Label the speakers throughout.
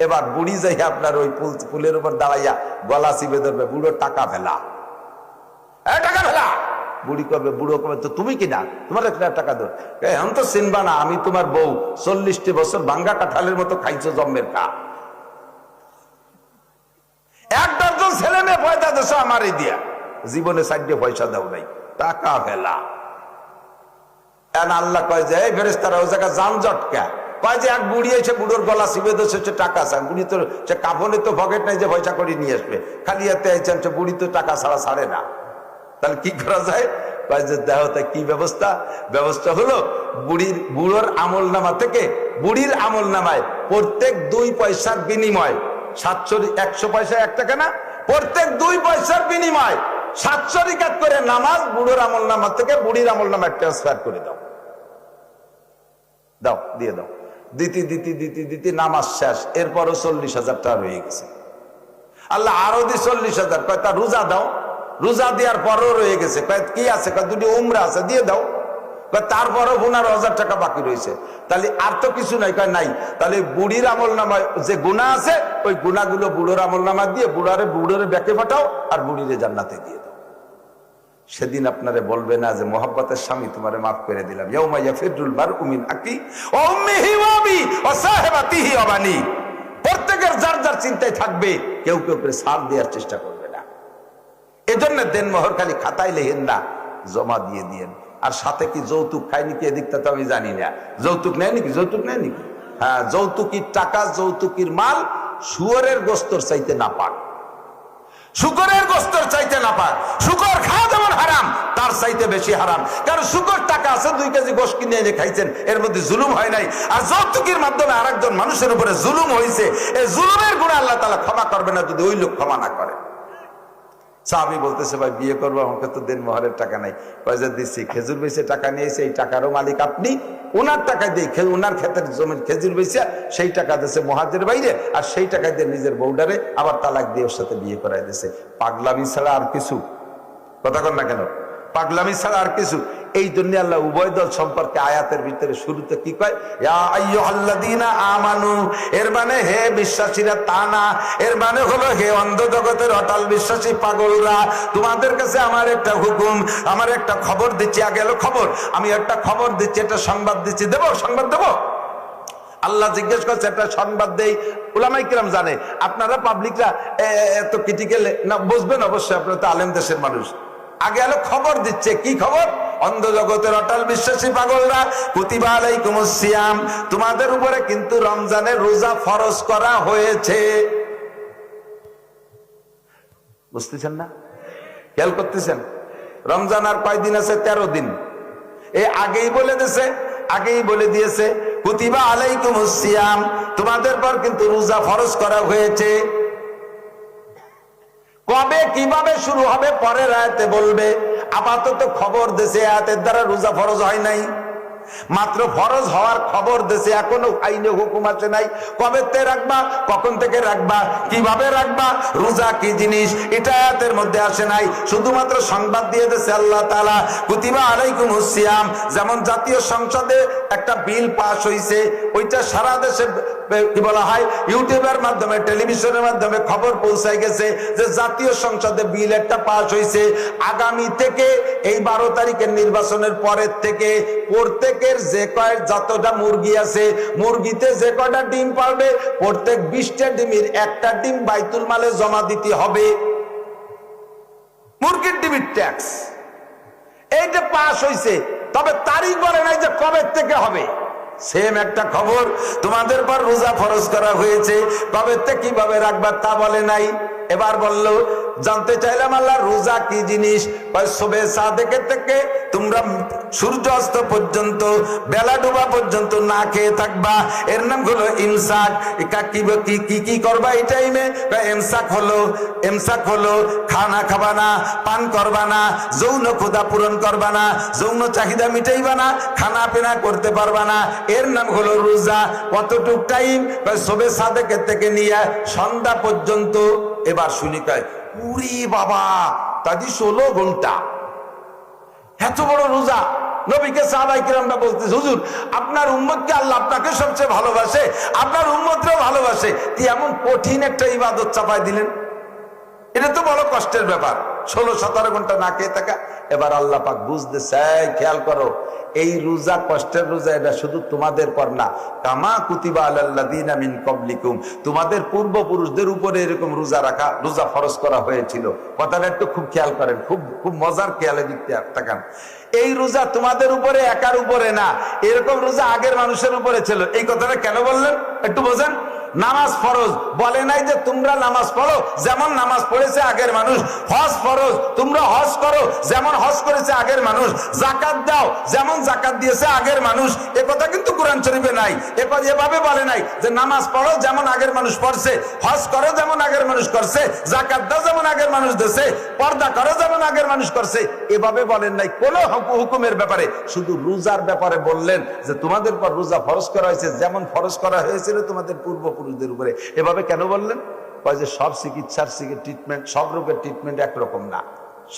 Speaker 1: এবার বুড়ি যাই আপনার ওই ফুলের উপর দাঁড়াইয়া গলা চিপে ধরবে, বুড়ো টাকা ফেলা, টাকা ফেলা। বুড়ি করবে, বুড়ো করবে তো তুমি কিনা, তোমার একটা টাকা দো। এখন তো চিনবা না, আমি তোমার বউ, 40টি বছর ভাঙ্গা কাঁঠালের মতো খাইছো জন্মের খা। এক দশজন ছেলে মেয়ে পয়দা দেশ আমারই দিয়া, জীবনে 4 পয়সা দাও নাই, টাকা ফেলা। আল্লাহ কয় যে এই ফেরেশতারা ওই জায়গা যানজট কে, কয় যে এক বুড়ি এসে বুড়োর গলা চিপে ধরছে, টাকা চান। বুড়ি তো সে কাফনে তো পকেট নাই যে পয়সা করে নিয়ে আসবে, খালি এতে আইছেন, বুড়ি তো টাকা ছাড়া ছাড়ে না। তাহলে কি করা যায়? কয় যে দেখো তা কি ব্যবস্থা। ব্যবস্থা হলো বুড়োর আমল নামা থেকে বুড়ির আমল নামায় প্রত্যেক 2 পয়সার বিনিময় 100 পয়সা 1 টাকা না, প্রত্যেক 2 পয়সার বিনিময় 700 রিকাত করে নামাজ বুড়োর আমল নামা থেকে বুড়ির আমল নামায় ট্রান্সফার করে দাও। দাও, দিয়ে দাও। দিতে দিতে দিতে দিতে নামাজ শেষ, এরপরও 40,000 টাকা রয়ে গেছে। আল্লাহ আরো দি 40,000, কয় তা রোজা দাও। রোজা দেওয়ার পরও রয়ে গেছে, কয় কি আছে, কয় 2টি উমরা আছে, দিয়ে দাও। তারপরও 15,000 টাকা বাকি রয়েছে। তাহলে আর তো কিছু নাই, কয় নাই। তাহলে বুড়ির আমল নামায় যে গুনাহ আছে, ওই গুনাহগুলো বুড়োর আমল নামা দিয়ে বুড়োরে ব্যাকে পাঠাও, আর বুড়িরে জান্নাতে দিয়ে দাও। সেদিন আপনারে বলবে না যে মোহাব্বতের স্বামী তোমারে মাফ করে দিলাম। ইয়াউমা ইয়াফিরুল মারউ মিন আখি ওয়া উম্মিহি ওয়া আবি ওয়া সাহিবাতিহি ওয়া বানি। প্রত্যেকের যার যার চিন্তায় থাকবে, কেউ কেউ করে সার দেওয়ার চেষ্টা করবে না। এজন্য দেন মোহর খালি খাতায় লেখেন না, জমা দিয়ে দিয়েন। আর সাথে কি যৌতুক খায় নাকি এদিকটা তো আমি জানি না। যৌতুক নেয় নাকি? যৌতুক নেয় নাকি? হ্যাঁ, যৌতুকির টাকা, যৌতুকির মাল শুয়োরের গোস্তর চাইতে না পাক, শুকরের গোস্তর চাইতে না পাক। শুকর খাওয়া যেমন হারাম, তার চাইতে বেশি হারাম। কারণ শুকর টাকা আছে, 2 কেজি গোশত কিনে এনে খাইছেন, এর মধ্যে জুলুম হয় নাই। আর যৌতুকের মাধ্যমে আরেকজন মানুষের উপরে জুলুম হয়েছে, এই জুলুমের গুনাহ আল্লাহ তাআলা ক্ষমা করবে না যদি ওই লোক ক্ষমা না করে। সাহাবী বলতেছে, ভাই বিয়ে করবো, আমাকে তো দেন মোহরের টাকা নাই। পয়সা দিচ্ছি, খেজুর বেচে টাকা নিয়েছে, এই টাকারও মালিক আপনি। ওনার টাকা দিয়ে ওনার ক্ষেতের জমির খেজুর বেচে সেই টাকা দিয়েছে মোহাজের বাইরে, আর সেই টাকা দিয়ে নিজের বউডারে আবার তালাক দিয়ে ওর সাথে বিয়ে করাই দিয়েছে। পাগলামি ছাড়া আর কিছু, কথা কন না কেন, পাগলামি ছাড়া আর কিছু। এই জন্য আল্লাহ উভয় দল সম্পর্কে আয়াতের ভিতরে শুরুতে কি কয়, ইয়া আইয়ুহাল্লাযীনা আমানু, এর মানে হে বিশ্বাসীরা তা না, এর মানে হলো হে অন্ধ জগতের অটল বিশ্বাসী পাগলরা, তোমাদের কাছে আমার একটা হুকুম, আমার একটা খবর দিচ্ছি। আগে এলো খবর, আমি একটা খবর দিচ্ছি, একটা সংবাদ দিচ্ছি, দেবো সংবাদ দেবো। আল্লাহ জিজ্ঞেস করছে, একটা সংবাদ দেই। উলামায়ে কিরাম জানে, আপনারা পাবলিকরা এত ক্রিটিক্যাল না, বুঝবেন অবশ্যই, আপনারা তো আলেম দেশের মানুষ। আগে আলো খবর দিচ্ছে, কি খবর? অন্ধ জগতের অটল বিশ্বাসী পাগলরা, কুতিবা আলাইকুমুস সিয়াম, তোমাদের উপরে কিন্তু রমজানের রোজা ফরজ করা হয়েছে। বুঝতেছেন না? খেয়াল করতেছেন? রমজান আর কয়দিন আছে? 13 দিন। এই আগেই বলে দিয়েছে, আগেই বলে দিয়েছে কুতিবা আলাইকুমুস সিয়াম, তোমাদের পর কিন্তু রোজা ফরজ করা হয়েছে। কবে কিভাবে শুরু হবে পরের আয়াতে বলবে। আপাতত খবর দেশে আয়াতের দ্বারা রোজা ফরজ হয় নাই, মাত্র ফরজ হওয়ার খবর দেশে, এখনো আইনে হুকুম আছে নাই। কবে তে রাখবা, কখন থেকে রাখবা, কিভাবে রাখবা, রোজা কি জিনিস, এটা আয়াতের মধ্যে আসে নাই। শুধুমাত্র সংবাদ দিয়ে দিয়েছে আল্লাহ তাআলা, কুতিবা আলাইকুমুস সিয়াম। যেমন জাতীয় সংসদে একটা বিল পাস হয়েছে, ওইটা সারা দেশে কি বলা হয়, ইউটিউবের মাধ্যমে, টেলিভিশনের মাধ্যমে খবর পৌঁছায় গেছে যে জাতীয় সংসদে বিল একটা পাস হয়েছে। আগামী থেকে এই 12 তারিখের নির্বাচনের পরের থেকে প্রত্যেকের যে কয় যতটা মুরগি আছে, মুরগিতে যে কয়টা ডিম পারবে, প্রত্যেক 20টা ডিমের একটা ডিম বাইতুল মালে জমা দিতে হবে। মুরগির ডিমের ট্যাক্স এইটা পাস হয়েছে, তবে তারিখ বলে নাই যে কবে থেকে হবে। সেম একটা খবর, তোমাদের পর রোজা ফরজ করা হয়েছে, কবে থেকে কিভাবে রাখবা তা বলে নাই। এবার বলল, জানতে চাইলাম আল্লাহ রোজা কি জিনিস। শোবে সাদেকে থেকে তোমরা সূর্য অস্ত পর্যন্ত, বেলা ডোবা পর্যন্ত না খেয়ে থাকবা, এর নাম হলো ইমসাক। কি কি করবা এই টাইমে? ইমসাক হলো খানা খাবা না, পান করবা না, যৌন ক্ষুধা পূরণ করবা না, যৌন চাহিদা মিটাইবা না, খানা পিনা করতে পারবা না, এর নাম হলো রোজা। কতটুক টাইম? শোবে সাদেকের থেকে নিয়ে সন্ধ্যা পর্যন্ত। এবার শুনি কয়, উরি বাবা, তাদি 16 ঘন্টা, এত বড় রোজা। নবীকে সাহাবায়ে কিরামরা বলতেছে, হুজুর আপনার উম্মতকে আল্লাহ আপনাকে সবচেয়ে ভালোবাসে, আপনার উম্মতরাও ভালোবাসে, এমন কঠিন একটা ইবাদত চাপায় দিলেন, এটা তো বড় কষ্টের ব্যাপার, 16-17 ঘন্টা না খেয়ে থাকা। এবার আল্লাহ পাক বুঝতে চাই, খেয়াল করো, এই রোজা কষ্টের রোজা, এটা শুধু তোমাদের পর না, কামা কুতিবা আলাল্লাযিনা মিন ক্বাবলিকুম, তোমাদের পূর্বপুরুষদের উপরে এরকম রোজা রাখা, রোজা ফরজ করা হয়েছিল। কথাটা একটু খুব খেয়াল করেন, খুব মজার খেয়ালে দিকতে তাকান। এই রোজা তোমাদের উপরে একার উপরে না, এরকম রোজা আগের মানুষের উপরে ছিল। এই কথাটা কেন বললেন একটু বোঝেন। নামাজ ফরজ বলে নাই যে তোমরা নামাজ পড়ো যেমন নামাজ পড়েছে আগের মানুষ, হজ ফরজ তোমরা হজ করো যেমন হজ করেছে আগের মানুষ, যাকাত দাও যেমন যাকাত দিয়েছে আগের মানুষ, এ কথা কিন্তু কোরআন শরীফে নাই। এভাবে বলে নাই যে নামাজ পড়ো যেমন আগের মানুষ পড়ছে, হজ করো যেমন আগের মানুষ করছে, যাকাত দাও যেমন আগের মানুষ দিয়েছে, পর্দা করো যেমন আগের মানুষ করছে, এভাবে বলেন নাই কোন হুকুমের ব্যাপারে। শুধু রোজার ব্যাপারে বললেন যে তোমাদের পর রোজা ফরজ করা হয়েছে যেমন ফরজ করা হয়েছিল তোমাদের পূর্বপুরুষদের উপরে। এভাবে কেন বললেন? কয় যে সব চিকিৎসার ট্রিটমেন্ট, সব রোগের ট্রিটমেন্ট একরকম না,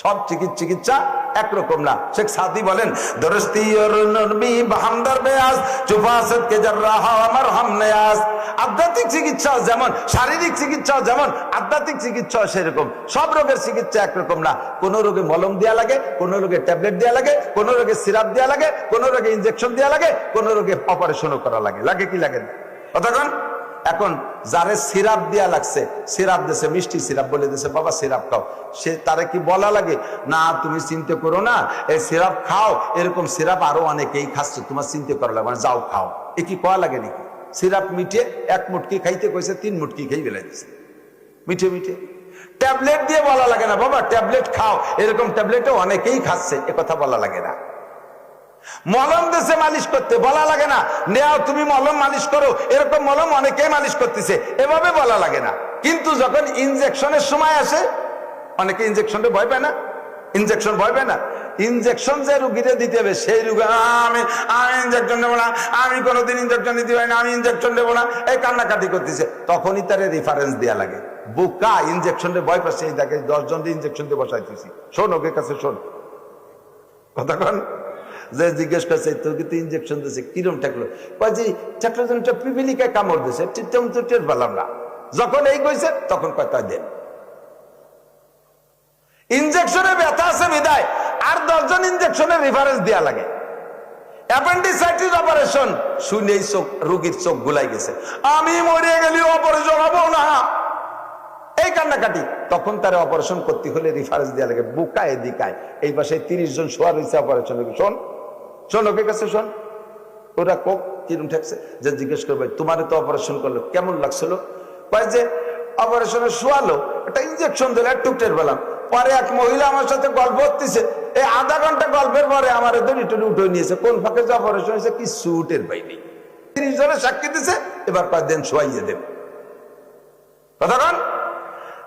Speaker 1: সব চিকিৎসা একরকম না। শেখ সাদি বলেন, দরস্তি और नरमी बहमदर बेयाज चुफासत के जर्राहा अमर हम नयाज। আধ্যাত্মিক চিকিৎসা যেমন, শারীরিক চিকিৎসা যেমন, আধ্যাত্মিক চিকিৎসা সেরকম। সব রোগের চিকিৎসা একরকম না। কোন রোগে মলম দেওয়া লাগে, কোন রোগে ট্যাবলেট দেওয়া লাগে, কোন রোগে সিরাপ দেওয়া লাগে, কোন রোগে ইনজেকশন দেওয়া লাগে, কোন রোগে অপারেশনও করা লাগে। লাগে কি লাগে না? কতক্ষণ? এখন যারে সিরাপ দেয়া লাগছে, সিরাপ দিয়েছে, মিষ্টি সিরাপ বলে দিয়েছে, বাবা সিরাপ খাও, সে তারে কি বলা লাগে না তুমি চিন্তা করো না, এই সিরাপ খাও, এরকম সিরাপ আরো অনেকেই খাচ্ছে, তোমার চিন্তা করা লাগে, মানে যাও খাও, এ কি কয়া লাগে নাকি? সিরাপ মিঠে 1 মুটকি খাইতে কইছে 3 মুটকি খেয়ে বেলা দিছে, মিঠে মিঠে। ট্যাবলেট দিয়ে বলা লাগে না বাবা ট্যাবলেট খাও, এরকম ট্যাবলেটও অনেকেই খাচ্ছে, এ কথা বলা লাগে না। মলম দেশে মালিশ করতে বলা লাগে না, নেও তুমি মলম মালিশ করো, এরকম মলম অনেকেই মালিশ করতেছে, এভাবে বলা লাগে না। কিন্তু যখন ইনজেকশনের সময় আসে, অনেকে ইনজেকশনে ভয় পায় না, ইনজেকশন ভয় পায় না। ইনজেকশন যে রুগীরে দিতে হবে সেই রুগী আমি ইনজেকশন নেবো না, আমি কোনোদিন ইনজেকশন দিতে পারি না, আমি ইনজেকশন নেবো না, এই কান্নাকাটি করতেছে, তখনই তার রেফারেন্স দেওয়া লাগে। বোকা ইনজেকশনে ভয় পাচ্ছে, এই দেখে 10 জন ইনজেকশন দিয়ে বসাইতেছি, শোন ওকে কাছে শোন। কতক্ষণ যে জিজ্ঞেস করছে তোর কিন্তু ইনজেকশন দিয়েছে কিরম ঠেকলো, ঠেকলো পিপিলিকায় কামড় দিয়েছে, তেমন তো টের পেলাম না। যখন এই কইছে তখন কথা দেন, ইনজেকশনে ব্যথা আছে বিদায় আর 10 জন ইনজেকশনের রেফারেন্স দেয়া লাগে। অ্যাপেন্ডিসাইটিস অপারেশন শুনেই চোখ, রোগীর চোখ গুলাই গেছে, আমি মরে গেলে অপারেশন হবো না, এই কান্নাকাটি। তখন তারা অপারেশন করতে হলে রেফারেন্স দেওয়া লাগে। বুকায় দিকায় এই পাশে 30 জন শোয়া রয়েছে অপারেশন, শোন শোন ওকে কাছে শোন, ওরা কোক কিরম ঠেকছে, যে জিজ্ঞেস করবে তোমার তো অপারেশন করলো কেমন লাগছিল, কয় যে অপারেশনে শোয়ালো, একটা ইনজেকশন দিলে একটু টের পেলাম, পরে এক মহিলা আমার সাথে গল্প করতেছে, এই আধা ঘন্টা গল্পের পরে আমার দড়ি টড়ি উঠে নিয়েছে, কোন ফাঁকে যে অপারেশন হয়েছে কিছু টের পাইনি। 30 জনের সাক্ষী দিছে, এবার কয় দেন শোয়াইয়ে দেব। কতক্ষণ?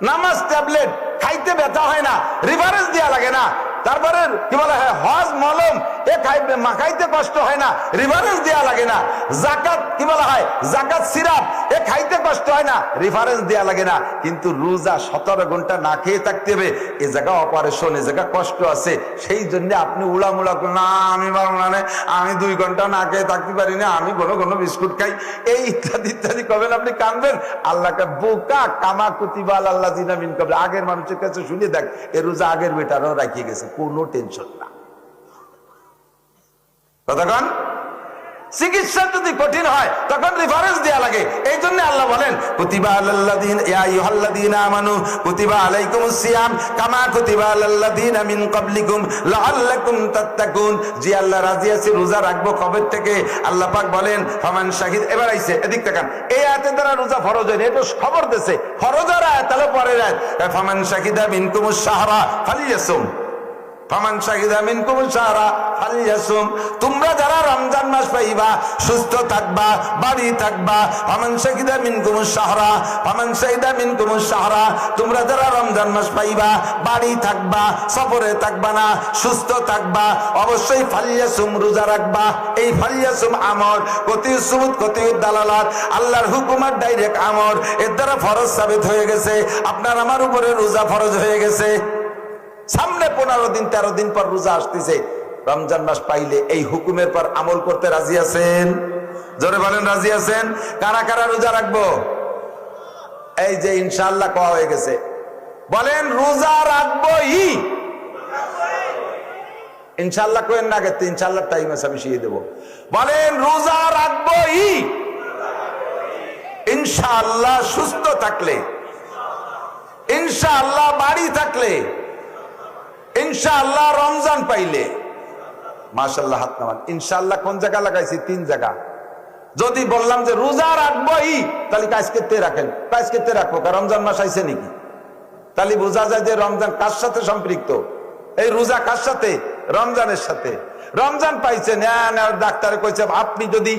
Speaker 1: নামাজ ট্যাবলেট খাইতে ব্যথা হয় না, রিফারেন্স দেওয়া লাগে না। তারপরে কি বলা হয় হজ মলম এ খাইবে মাখাইতে কষ্ট হয় না, রিফারেন্স দেওয়া লাগে না। যাকাত কি বলা হয় যাকাত সিরাপ এ খাইতে কষ্ট হয় না, রেফারেন্স দেওয়া লাগে না। কিন্তু রোজা 17 ঘন্টা না খেয়ে থাকতে হবে, এ জায়গা অপারেশন, এ জায়গা কষ্ট আছে, সেই জন্য আপনি উড়ামুড়া না আমি মানে আমি 2 ঘন্টা না খেয়ে থাকতে পারি না, আমি ঘন ঘন বিস্কুট খাই, এই ইত্যাদি ইত্যাদি কবেন আপনি কানবেন। আল্লাহকে বোকা কামা কুতিবা আলাল্লাযিনা মিন ক্বাবল, আগের মানুষের কাছে শুনে দেখ এ রোজা আগের বেটারও রাখিয়ে গেছে, কোনো টেনশন না। তখন চিকিৎসা যদি কঠিন হয় তখন রেফারেন্স দেয়া লাগে। এই জন্য আল্লাহ বলেন কুতিবা আলাল্লাযিনা ইয়া আইয়ুহাল্লাযিনা আমানু কুতিবা আলাইকুমুস সিয়াম কামা কুতিবা আলাল্লাযিনা মিন ক্বাবলিকুম লাআল্লাকুম তাত্তাকুন। যে আল্লাহ রাজি আছে রোজা রাখবো কবে থেকে, আল্লাহ পাক বলেন ফামান শাহিদ। এবার আইছে এদিক তাকান, এই আয়াতের দ্বারা রোজা ফরজ হয়, এটা খবর দিয়েছে ফরজের আয়াত, তাহলে পরের আয়াত ফামান শাহিদা মিনকুমুশ শাহরা ফালিয়াসুম, ফামান শাহিদা মিনকুমুশ শাহরা ফালিয়াসুম। তোমরা যারা রমজান মাস পাইবা সুস্থ থাকবা বাড়ি থাকবা, ফামান শাহিদা মিনকুমুশ শাহরা, ফামান শাহিদা মিনকুমুশ শাহরা, তোমরা যারা রমজান মাস পাইবা বাড়ি থাকবা সফরে থাকবা না সুস্থ থাকবা, অবশ্যই ফালিয়াসুম রোজা রাখবা। এই ফালিয়াসুম আমর কতি সুবুত কতি দালালাত, আল্লাহর হুকুমাত ডাইরেক্ট আমর, এর দ্বারা ফরজ সাবিত হয়ে গেছে, আপনার আমার উপরে রোজা ফরজ হয়ে গেছে। সামনে 15 দিন 13 দিন পর রোজা আসতেছে, রমজান মাস পাইলে এই হুকুমের পর আমল করতে রাজি আছেন? জোরে বলেন রাজি আছেন? কারা কারা রোজা রাখবো? এই যে ইনশাআল্লাহ কওয়া হয়ে গেছে, বলেন রোজা রাখবোই। ইনশাআল্লাহ কোয়েন না, আগে ইনশাআল্লাহ টাইম আছে, আমি শিখিয়ে দেবো। বলেন রোজা রাখবোই। ইনশাআল্লাহ সুস্থ থাকলে, ইনশাআল্লাহ বাড়ি থাকলে, ইনশাআল্লাহ রমজান পাইলে। মাশাআল্লাহ হাত নামান। ইনশাআল্লাহ কোন জায়গা লাগাইছি? 3 জায়গা। যদি বললাম যে রোজা রাখবোই, তাহলে আজকে তে রাখেন, আজকে তে রাখবো, কারণ রমজান মাস আইছে নাকি? তাহলে বোঝা যায় যে রমজান কার সাথে সম্পৃক্ত? এই রোজা কার সাথে? রমজানের সাথে। রমজান পাইছেন, ডাক্তারে কইছে আপনি যদি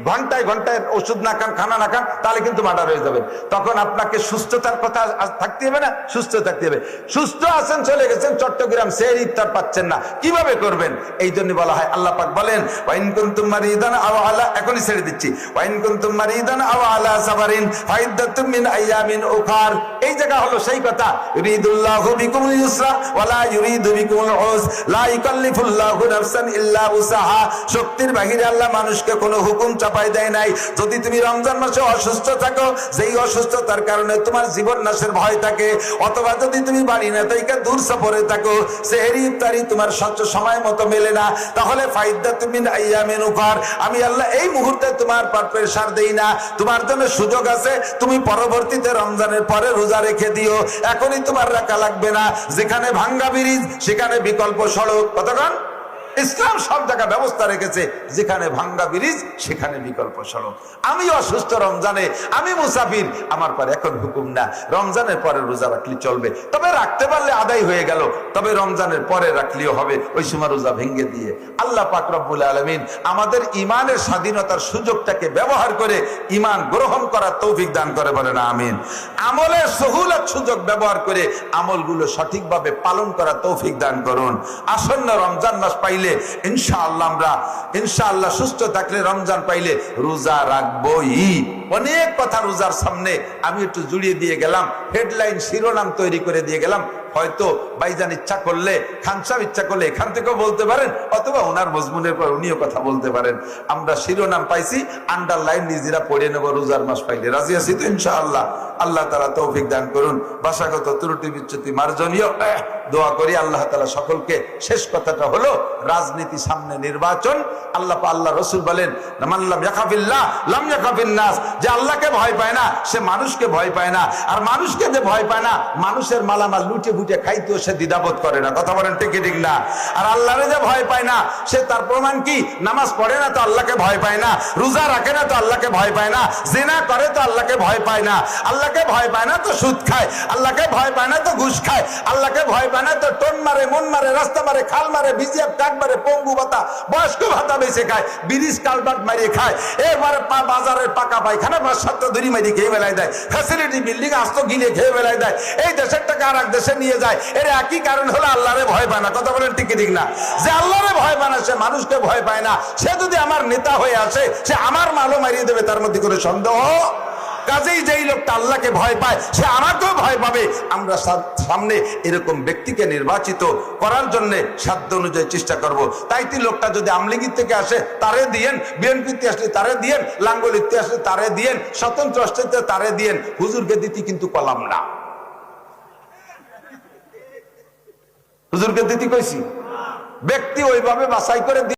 Speaker 1: ঘন্টায় ঘন্টায় ওষুধ না খান, খানা না খান, তাহলে কিন্তু মার্ডার হয়ে যাবেন। তখন আপনাকে সুস্থতার কথা থাকতে হবে না? সুস্থ থাকতে হবে। সুস্থ আছেন, চলে গেছেন চট্টগ্রাম, সেহরি ইফতার পাচ্ছেন না, কিভাবে করবেন? এই জন্য বলা হয়, আল্লাহ পাক বলেন ওয়াইন কুনতুম মারিদান আও আলা, এখনই ছেড়ে দিচ্ছি, ওয়াইন কুনতুম মারিদান আও আলা সাফারিন ফাইদ্দাতুম মিন আইয়ামিন উখার। এই জায়গা হলো সেই কথা, ইউরিদুল্লাহু বিকুমুল ইউসরা ওয়া লা ইউরিদু বিকুমুল উস, লা ইকাল্লিফুল্লাহু নাফসান ইল্লা উসাহা। শক্তির বাহিরে আল্লাহ মানুষকে কোনো হুকুম চাপাই দেয় নাই। যদি তুমি রমজান মাসে অসুস্থ থাকো, যেই অসুস্থতার কারণে তোমার জীবন নাশের ভয় থাকে, অথবা যদি তুমি বাড়ি না থেকে দূর সফরে থাকো, সেহরি ইফতারি তোমার সময় মতো মেলে না, তাহলে ফাইদ্দাতুম মিন আইয়ামিন উখার, আমি আল্লাহ এই মুহূর্তে তোমার পর প্রেসার দেই না। তোমার জন্য সুযোগ আছে, তুমি পরবর্তীতে রমজানের পরে রোজা রেখে দিও, এখনই তোমার রাখা লাগবে না। যেখানে ভাঙ্গা ব্রিজ সেখানে বিকল্প সড়ক। কতক্ষণ? ইসলাম সব জায়গা ব্যবস্থা রেখেছে, যেখানে ভাঙ্গা ব্রিজ সেখানে বিকল্প সড়ক। আমি অসুস্থ রমজানে, আমি মুসাফির, আমার পর এখন হুকুম না, রমজানের পরে রোজা রাখলে চলবে, তবে রাখতে পারলে আদায় হয়ে গেল, তবে রমজানের পরে রাখলেও হবে, ওই সময় রোজা ভেঙে দিয়ে। আল্লাহ পাক রব্বুল আলামিন আমাদের ইমানের স্বাধীনতার সুযোগটাকে ব্যবহার করে ইমান গ্রহণ করার তৌফিক দান করে, বলেন আমিন। আমলের সহুলত সুযোগ ব্যবহার করে আমলগুলো সঠিকভাবে পালন করার তৌফিক দান করুন। আসন্ন রমজান মাস পাইলে ইনশাআল্লাহ আমরা, ইনশাআল্লাহ সুস্থ থাকলে রমজান পাইলে রোজা রাখবোই। অনেক কথা রোজার সামনে আমি একটু জুড়িয়ে দিয়ে গেলাম, হেডলাইন শিরোনাম তৈরি করে দিয়ে গেলাম। হয়তো ভাইজান ইচ্ছা করলে, খান সাহেব ইচ্ছা করলে এখান থেকেও বলতে পারেন, অথবা ওনার মজমুনের পর উনিও কথা বলতে পারেন। আমরা শিরোনাম পাইছি, আন্ডারলাইন নিজেরা পড়ে নেব রোজার মাস পাইলে। রাজি আছি তো ইনশাআল্লাহ? আল্লাহ তাআলা তৌফিক দান করুন। ভাষাগত ত্রুটি বিচ্যুতি মার্জনীয়, দোয়া করি আল্লাহ তাআলা সকলকে। শেষ কথাটা হলো রাজনীতি, সামনে নির্বাচন। আল্লাহ রসুল বলেন মান লাম ইয়াখাফিল্লাহ লাম ইয়াখাফিন নাস, যে আল্লাহকে ভয় পায় না সে মানুষকে ভয় পায় না, আর মানুষকে যে ভয় পায় না, মানুষের মালামাল লুটে ফুটে খাইতেও সে দ্বিধাবোধ করে না। কথা বলেন ঠিক ঠিক না? আর আল্লাহরে যে ভয় পায় না, সে তার প্রমাণ কি? নামাজ পড়ে না তো আল্লাহকে ভয় পায় না, রোজা রাখে না তো আল্লাহকে ভয় পায় না, জিনা করে তো আল্লাহকে ভয় পায় না, আল্লাহকে ভয় পায় না তো সুদ খায়, আল্লাহকে ভয় পায় না তো ঘুষ খায়, আল্লাহকে ভয় পায় না তো টোন মারে, মন মারে, রাস্তা মারে, খাল মারে, বিজিএফ কাক মারে, পঙ্গু ভাতা, বয়স্ক ভাতা বেঁচে খায়, ব্রিজ কালভার্ট মারিয়ে খায়, এবারে বাজারের পাকা পায়খানা সাতটা ধরি মারি খেয়ে বেলায় দেয়, ফ্যাসিলিটি বিল্ডিং আস্ত গিলে খেয়ে বেলায় দেয়, এই দেশের টাকা আর এক দেশে নিয়ে যায়। এর একই কারণ হলো আল্লাহরে ভয় পায় না। কথা বলেন ঠিক ঠিক না? যে আল্লাহরে ভয় পায় না, সে মানুষকে ভয় পায় না। সে যদি আমার নেতা হয়ে আসে, সে আমার মালও মারিয়ে দেবে, তার মধ্যে কোনো সন্দেহ। কাজেই যেই লোকটা আল্লাহকে ভয় পায়, সে আমাকেও ভয় পাবে। আমরা সামনে এরকম ব্যক্তিকে নির্বাচিত করার জন্য সাধ্য অনুযায়ী চেষ্টা করব। তাইতে লোকটা যদি আমলিগির থেকে আসে তারে দিয়েন, বিএনপিতে আসলে তারে দিয়েন, লাঙ্গলিতে আসলে তারে দিয়েন, স্বতন্ত্র আসলে তারে দিয়েন, হুজুরকে দিতে কিন্তু কলাম না। হুজুরকে দিতে কইছি, ব্যক্তি ওইভাবে বাছাই করে